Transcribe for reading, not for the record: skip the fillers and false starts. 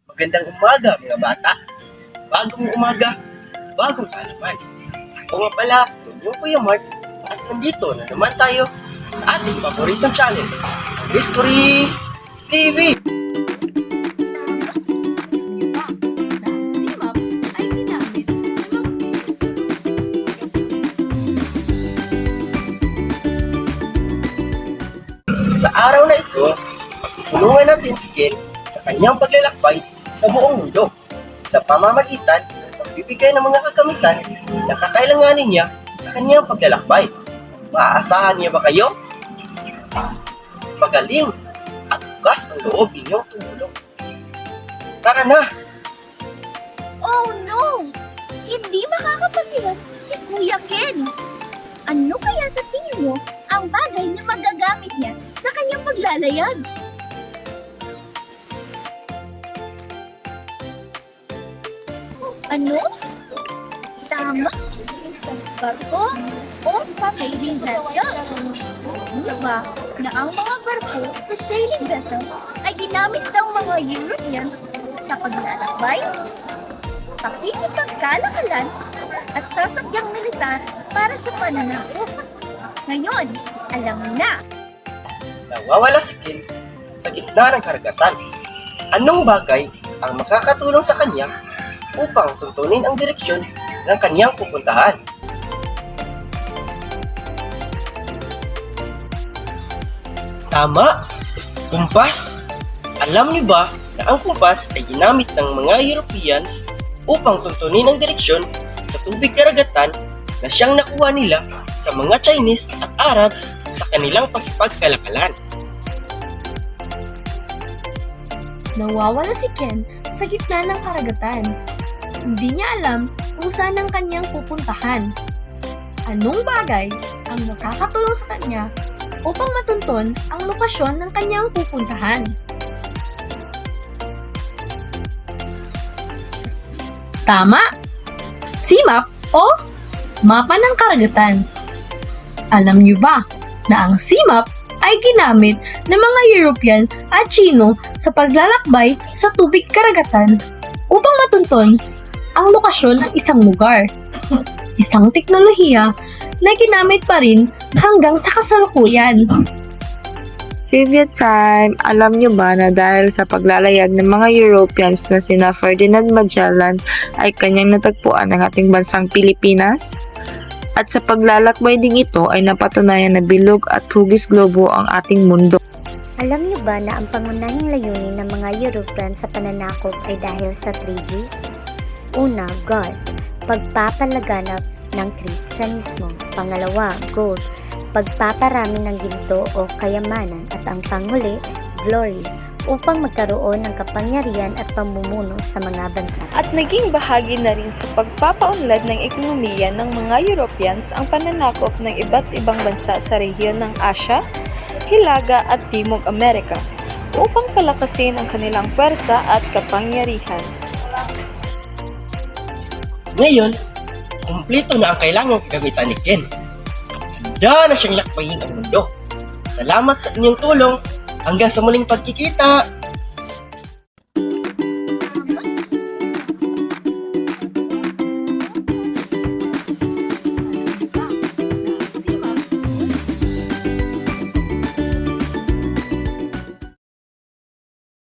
Magandang umaga mga bata. Bagong umaga, bagong kaalaman. Ako nga pala, inyong Kuya Mark, at nandito na naman tayo sa ating paboritong channel, ang History TV. Sa araw na ito, tulungan natin si Ken sa kanyang paglalakbay sa buong mundo sa pamamagitan ng pagbibigay ng mga kagamitan na kakailanganin niya sa kanyang paglalakbay. Maaasahan niya ba kayo? Magaling at bukas ang loob ninyong tumulong. Tara na! Oh no! Hindi makakapagyan si Kuya Ken! Ano kaya sa tingin mo ang bagay na magagamit niya sa kanyang paglalayag? Ano? Tama? Barko o sailing vessels? Ano ba na ang mga barko o sailing vessels ay ginamit ng mga Europeans sa paglalakbay, pakikipagkalakalan at sasakyang militar para sa pananakop. Ngayon, alam mo na. Nawawala si Ken sa gitna ng karagatan. Anong bagay ang makakatulong sa kanya upang tuntunin ang direksyon ng kanyang pupuntahan? Tama! Kumpas! Alam niyo ba na ang kumpas ay ginamit ng mga Europeans upang tuntunin ang direksyon sa tubig karagatan na siyang nakuha nila sa mga Chinese at Arabs sa kanilang pakipagkalakalan. Nawawala si Ken sa gitna ng karagatan. Hindi niya alam kung saan ang kanyang pupuntahan. Anong bagay ang makakatulong sa kanya upang matunton ang lokasyon ng kanyang pupuntahan? Tama! Sea-map o mapa ng karagatan. Alam niyo ba na ang sea-map ay ginamit ng mga European at Chino sa paglalakbay sa tubig karagatan upang matunton ang lokasyon ng isang lugar. Isang teknolohiya na ginamit pa rin hanggang sa kasalukuyan. Trivia time! Alam nyo ba na dahil sa paglalayag ng mga Europeans na sina Ferdinand Magellan ay kanyang natagpuan ang ating bansang Pilipinas? At sa paglalakbay ding ito ay napatunayan na bilog at hugis globo ang ating mundo. Alam niyo ba na ang pangunahing layunin ng mga European sa pananakop ay dahil sa 3 Gs? Una, God, pagpapalaganap ng Kristyanismo. Pangalawa, gold, pagpaparami ng ginto o kayamanan. At ang panghuli, glory, upang magkaroon ng kapangyarihan at pamumuno sa mga bansa. At naging bahagi na rin sa pagpapaunlad ng ekonomiya ng mga Europeans ang pananakop ng iba't ibang bansa sa rehiyon ng Asya, Hilaga at Timog Amerika upang palakasin ang kanilang pwersa at kapangyarihan. Ngayon, kumpleto na ang kailangang gamitan ni Ken. Handa na siyang lakbayin ang mundo. Salamat sa inyong tulong. Hanggang sa muling pagkikita!